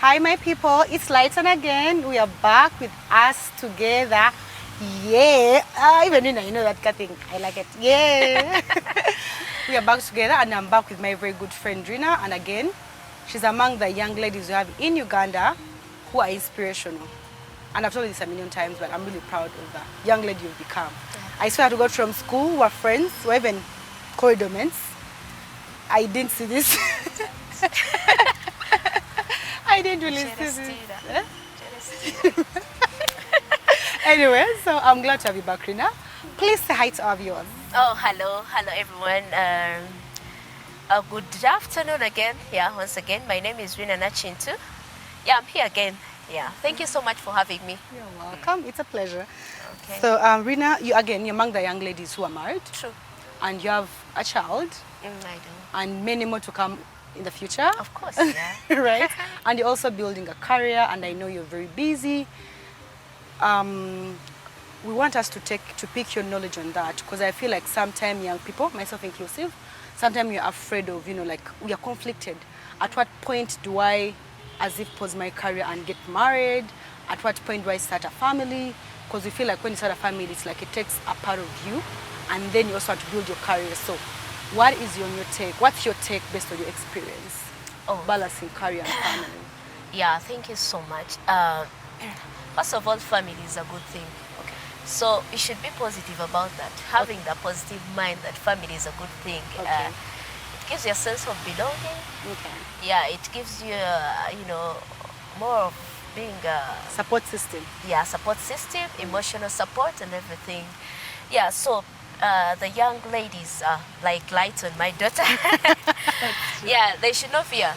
Hi, my people. It's Lighton again. We are back with us together. Yeah. Even you know that thing. I like it. Yeah. We are back together, and I'm back with my very good friend Rina. And again, she's among the young ladies we have in Uganda who are inspirational. And I've told you this a million times, but I'm really proud of the young lady you've become. I swear to God, from school, we're friends, we're even corridor mates. I didn't see this. I didn't really see this. Anyway, so I'm glad to have you back, Rina. Please say hi to our viewers. Oh, hello everyone. Good afternoon again. Yeah, once again, my name is Rina Nachintu. Yeah, I'm here again. Yeah, thank you so much for having me. You're welcome. It's a pleasure. Okay. So, Rina, you're among the young ladies who are married. True. And you have a child. I do. And many more to come in the future. Of course, yeah. Right? And you're also building a career, and I know you're very busy. We want us to pick your knowledge on that, because I feel like sometimes young people, myself inclusive, sometimes you're afraid of, like we are conflicted. At what point do I as if pause my career and get married? At what point do I start a family? Because we feel like when you start a family, it's like it takes a part of you, and then you also have to build your career. So what is your take? What's your take based on your experience? Balancing career and family. Yeah, thank you so much. First of all, family is a good thing. Okay. So you should be positive about that. Having the positive mind that family is a good thing. Okay. It gives you a sense of belonging. Okay. Yeah, it gives you, more of being support system. Yeah, support system, emotional support and everything. Yeah, so the young ladies, like Lighton, my daughter, yeah, they should not fear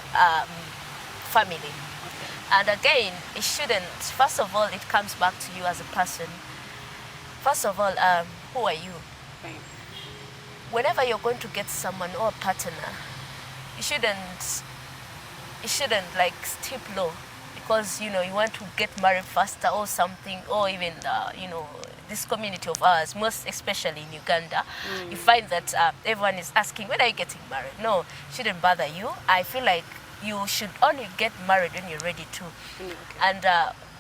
family. Okay. And again, it shouldn't. First of all, it comes back to you as a person. First of all, who are you? Right. Whenever you're going to get someone or a partner, you shouldn't like stoop low because you want to get married faster or something, or even this community of ours, most especially in Uganda, you find that everyone is asking, when are you getting married? No, it shouldn't bother you. I feel like you should only get married when you're ready to. Okay. And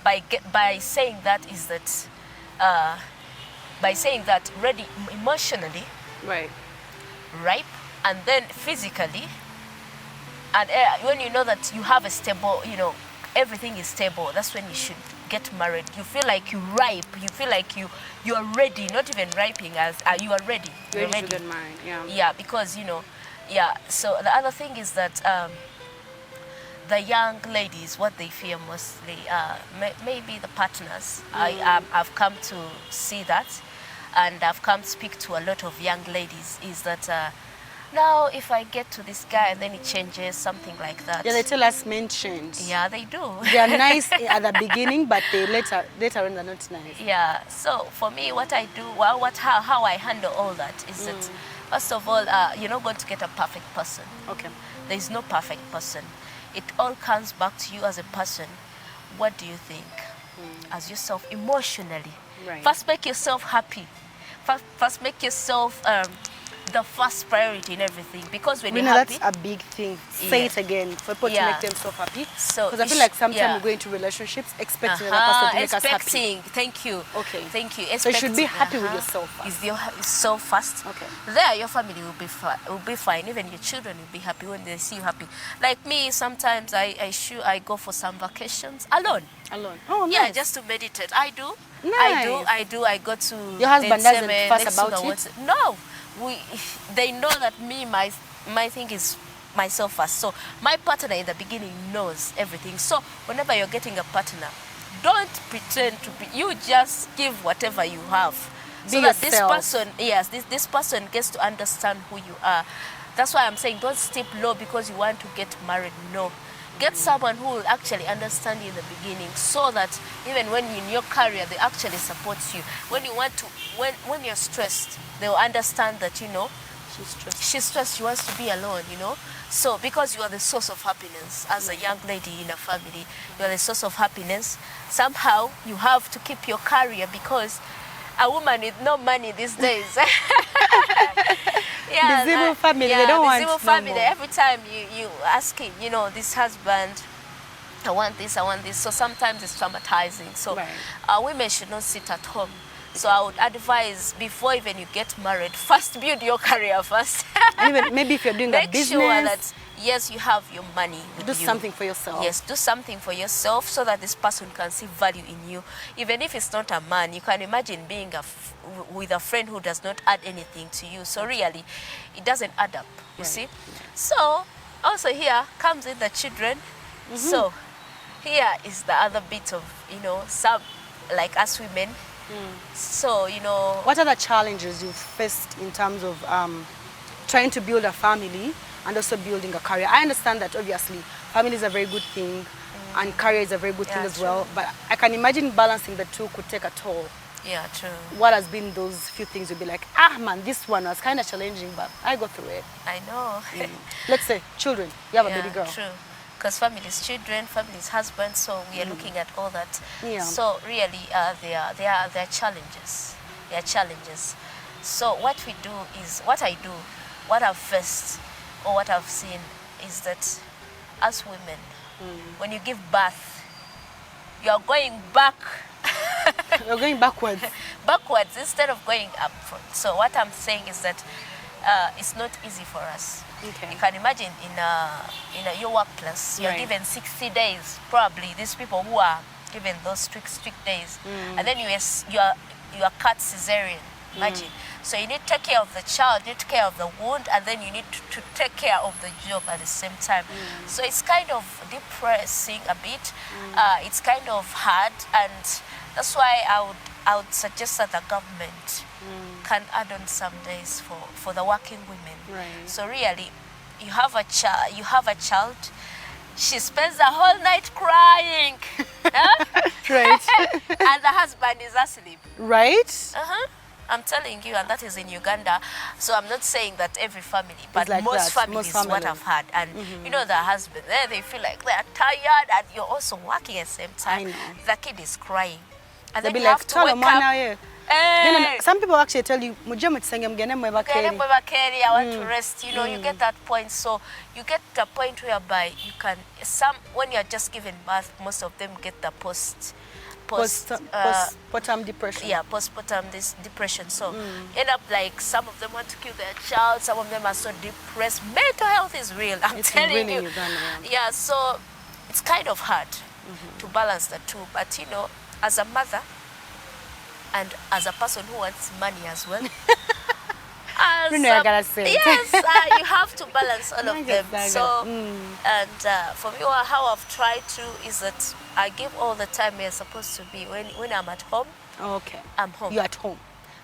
by saying that is that by saying that ready emotionally, Right. ripe, and then physically, and when you know that you have a stable, everything is stable, that's when you should get married. You feel like you're ripe, you feel like you are ready, not even ripening, as you are ready. You're ready to get married, yeah. Yeah, because so the other thing is that the young ladies, what they fear mostly, maybe the partners. I've come to see that, and I've come to speak to a lot of young ladies, is that now if I get to this guy and then it changes, something like that. Yeah, they tell us men change. Yeah, they do. They are nice at the beginning, but they later on they're not nice. Yeah, so for me, what I do, how I handle all that is that, first of all, you're not going to get a perfect person. Okay. There is no perfect person. It all comes back to you as a person. What do you think? As yourself, emotionally. Right. First make yourself happy. First make yourself the first priority in everything. Because when you're happy... that's a big thing. Say it again for people to make themselves happy. So because I feel like sometimes we go into relationships expecting another person to make us happy. Thank you. Okay. Thank you. So you should be happy with yourself first. Is yourself first. Okay. There, your family will be fine. Even your children will be happy when they see you happy. Like me, sometimes I go for some vacations alone. Alone. Oh, nice. Yeah, just to meditate. I do. Nice. I do. I go to... Your husband doesn't fuss about it? No. They know that my thing is myself first. So my partner in the beginning knows everything. So whenever you're getting a partner, don't pretend to be... You just give whatever you have. So that this person, this person gets to understand who you are. That's why I'm saying don't stoop low because you want to get married. No. Get someone who will actually understand you in the beginning, so that even when you're in your career, they actually support you. When you want to, when you're stressed, they will understand that, she's stressed, she wants to be alone, So because you are the source of happiness as a young lady in a family, you are the source of happiness. Somehow you have to keep your career, because a woman with no money these days. Yeah, Bizibu family, they don't want Bizibu family. Every time you asking, this husband, I want this, I want this. So sometimes it's traumatizing. So Right. women should not sit at home. So I would advise, before even you get married, first build your career first. And even maybe if you're doing a Make business, sure that, yes, you have your money with do you. something for yourself. Yes, do something for yourself so that this person can see value in you. Even if it's not a man, you can imagine being with a friend who does not add anything to you. So really, it doesn't add up, you Right. see. So also here comes in the children. So here is the other bit of, some, like us women. So, What are the challenges you've faced in terms of trying to build a family and also building a career? I understand that obviously family is a very good thing and career is a very good thing Yeah, as well, but I can imagine balancing the two could take a toll. yeah, true. What has been those few things you'll be like, man, this one was kind of challenging, but I got through it. I know. Let's say children, you have a baby girl. True. Because family is children, family is husband, so we are looking at all that. Yeah. So really, there are challenges. There are challenges. So what we do is, what I've faced or what I've seen is that as women, when you give birth, you are going You're going backwards. backwards instead of going up front. So what I'm saying is that it's not easy for us. Okay. You can imagine in your workplace, you're Right. given 60 days. Probably these people who are given those strict days, and then you are cut cesarean. Imagine. So you need to take care of the child, you need to take care of the wound, and then you need to take care of the job at the same time. So it's kind of depressing a bit. It's kind of hard, and that's why I would suggest that the government can add on some days for the working women. Right. So really, you have a child, she spends the whole night crying, huh? Right. And the husband is asleep. Right? I'm telling you, and that is in Uganda. So I'm not saying that every family, but like most that, families, most what families. I've had. And the husband, they feel like they're tired and you're also working at the same time. I know. The kid is crying. And They'll then be you like, have to tell wake them, man, up. yeah. Hey, Some people actually tell you, "Mujye mutsenge mgene mweba keri." I want to rest. You get that point. So you get the point whereby you can, when you're just giving birth, most of them get the Postpartum depression. postpartum depression. So end up like some of them want to kill their child, some of them are so depressed. Mental health is real, I'm It's telling really you. Uganda, Yeah, so it's kind of hard to balance the two. But as a mother and as a person who wants money as well, I gotta say. yes, you have to balance all of them. So, and for me, how I've tried to is that I give all the time we're supposed to be. When I'm at home, Okay. I'm home. You're at home.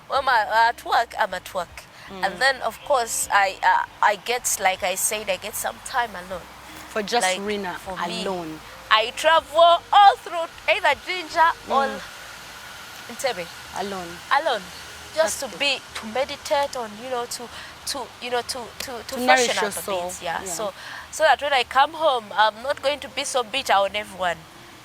When I'm at work, I'm at work. And then, of course, I get, like I said, I get some time alone. For just Like, Rina for me. alone. I travel all through either Jinja or Entebbe. Alone. Just to meditate on, to nourish freshen your up a soul. bit. Yeah. Yeah. So that when I come home, I'm not going to be so bitter on everyone.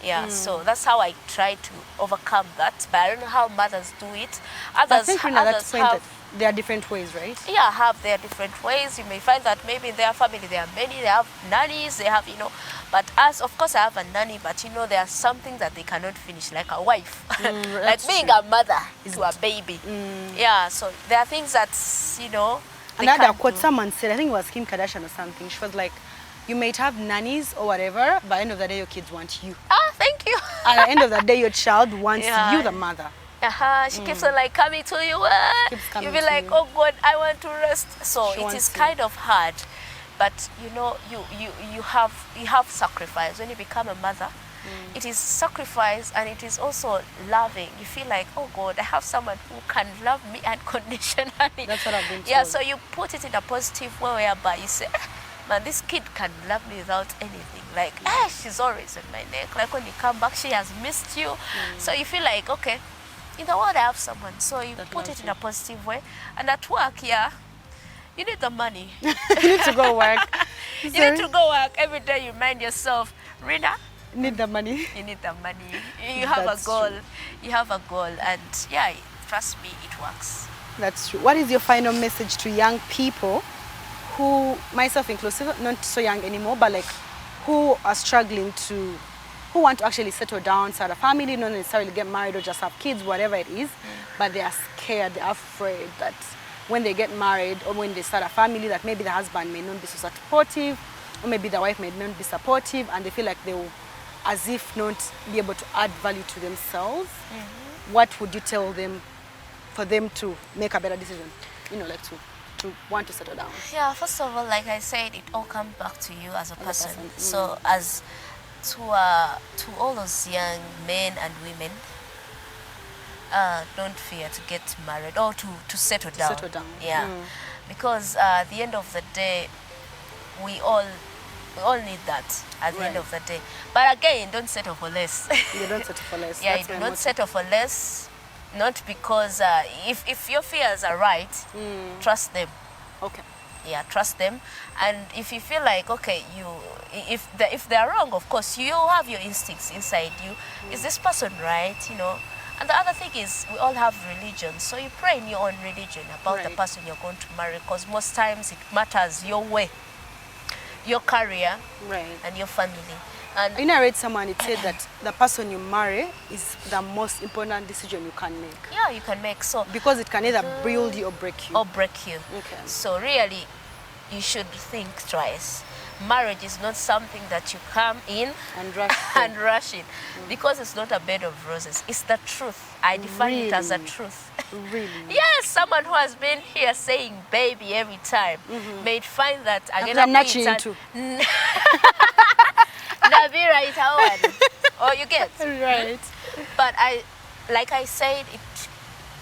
Yeah. So that's how I try to overcome that. But I don't know how mothers do it. I Others, think Rina, others that's point have, that there are different ways, right? yeah, have their different ways. You may find that maybe in their family there are many, they have nannies, they have, but us, of course, I have a nanny, but there are some things that they cannot finish, like a wife, like that's being true. a mother to a baby. Yeah, so there are things that, they Another can't quote do. someone said, I think it was Kim Kardashian or something. She was like, you might have nannies or whatever, but at the end of the day, your kids want you. Ah, thank you. At the end of the day, your child wants Yeah. you, the mother. She keeps on like coming to you. Keeps You'll coming be to like, you. oh God, I want to rest. So She it wants is you. kind of hard, but you have sacrifice when you become a mother. It is sacrifice and it is also loving. You feel like, oh God, I have someone who can love me unconditionally. That's what I've been Yeah, told. so you put it in a positive way whereby you say, man, this kid can love me without anything. Like, she's always on my neck. Like when you come back, she has missed you. So you feel like, okay, in the world I have someone. So you That put loves it in you. a positive way. And at work, you need the money. You need to go work. You need to go work every day. You remind yourself, Rina, Need the money. you need the money. You have That's a goal. true. You have a goal, and trust me, it works. That's true. What is your final message to young people who, myself inclusive, not so young anymore, but like who are struggling to who want to actually settle down, start a family, not necessarily get married or just have kids, whatever it is, but they are scared, they're afraid that when they get married or when they start a family, that maybe the husband may not be so supportive, or maybe the wife may not be supportive, and they feel like they will, as if not be able to add value to themselves. What would you tell them for them to make a better decision? You know, like to want to settle down. Yeah, first of all, like I said, it all comes back to you as a person. So as to all those young men and women, don't fear to get married or to settle down. Settle down. Yeah, because at the end of the day, we all need that at the end of the day. But again, don't settle for less. You don't settle for less. Yeah, That's you do my not motto. settle for less. Not because if your fears are right, trust them. Okay. Yeah, trust them. And if you feel like, okay, if they're wrong, of course, you have your instincts inside you. Is this person right? You know. And the other thing is, we all have religion. So you pray in your own religion about the person you're going to marry, because most times it matters your way, your career, Right. and your family. And You know, I read someone, it said that the person you marry is the most important decision you can make. yeah, you can make so Because it can either build you or break you. or break you. Okay. So really, you should think twice. Marriage is not something that you come in And rush and rush in, because it's not a bed of roses. It's the truth. I define it as a Really? truth. Really. Yes, someone who has been here saying baby every time may find that again. I'm not you too. Nabira is one. Oh, you get. Right. But like I said,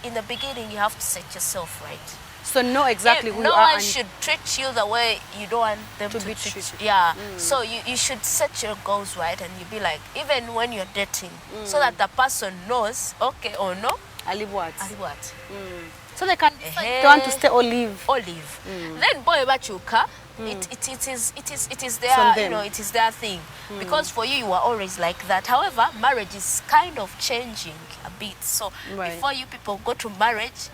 in the beginning, you have to set yourself right. So know exactly who no you are. one And should treat you the way you don't want them To to, be treat treated. you. Yeah. So you should set your goals right, and you be like, even when you're dating, so that the person knows, okay or no, I live what? and what. So they can decide if they want to stay or leave. Olive. Then boy bachuka, it is their From them. you know, it is their thing. Because for you were always like that. However, marriage is kind of changing a bit. So Right. before you people go to marriage,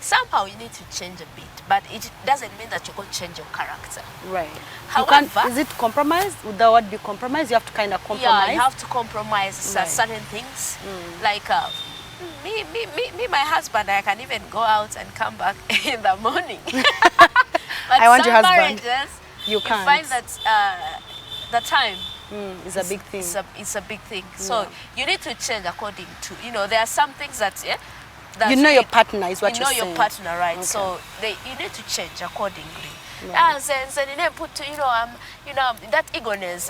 somehow you need to change a bit. But it doesn't mean that you're going to change your character. Right. However- is it compromise? Would that word be compromise? You have to kind of compromise. Yeah, you have to compromise Right. certain things. Like me, my husband, I can even go out and come back in the morning. But I want some your husband. marriages, You can't. find that the time It's a big thing. it's a big thing. So you need to change according to, you know, there are some things that, that You know your partner is what you know you're your saying. partner, right? Okay. So you need to change accordingly. Right. That eagerness.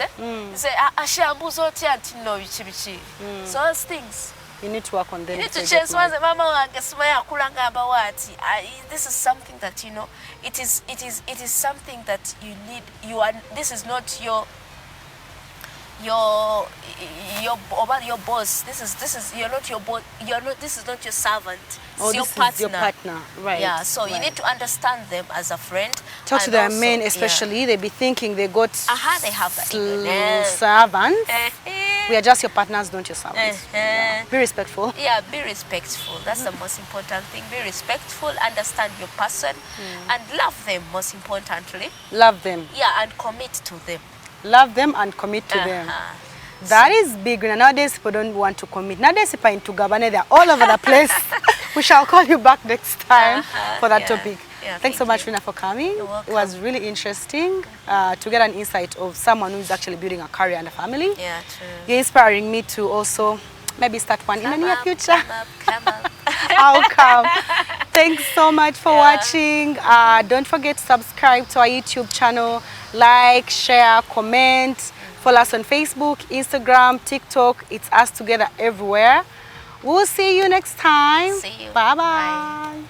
Say, ashambuzo tianti no bichi. So those things. You need to work on them. You need to before change. you get married. Mama wange sumaya kulanga bawati. This is something that, you know, it is something that you need. This is not your boss. This is you're not your boss. This is not your servant. Oh, It's your this partner. is your partner. Right. Yeah. So you right. need to understand them as a friend. Talk to and their also- men, yeah. especially. They be thinking they got They have that eagerness. servants. We are just your partners, not your servants. Uh-huh. Be respectful. Yeah, be respectful. That's the most important thing. Be respectful, understand your person, and love them, most importantly. Love them. Yeah, and commit to them. Love them and commit to them. Uh-huh. That is big. Nowadays, people don't want to commit. Nowadays, people are into Gabane. They're all over the place. We shall call you back next time for that Yeah. topic. Yeah, Thanks so thank much, you. Rina, for coming. You're welcome. It was really interesting to get an insight of someone who's actually building a career and a family. Yeah, true. You're inspiring me to also maybe start one in the near future. Come up. I'll come. Thanks so much for watching. Don't forget to subscribe to our YouTube channel. Like, share, comment. Follow us on Facebook, Instagram, TikTok. It's us together everywhere. We'll see you next time. See you. Bye-bye. Bye.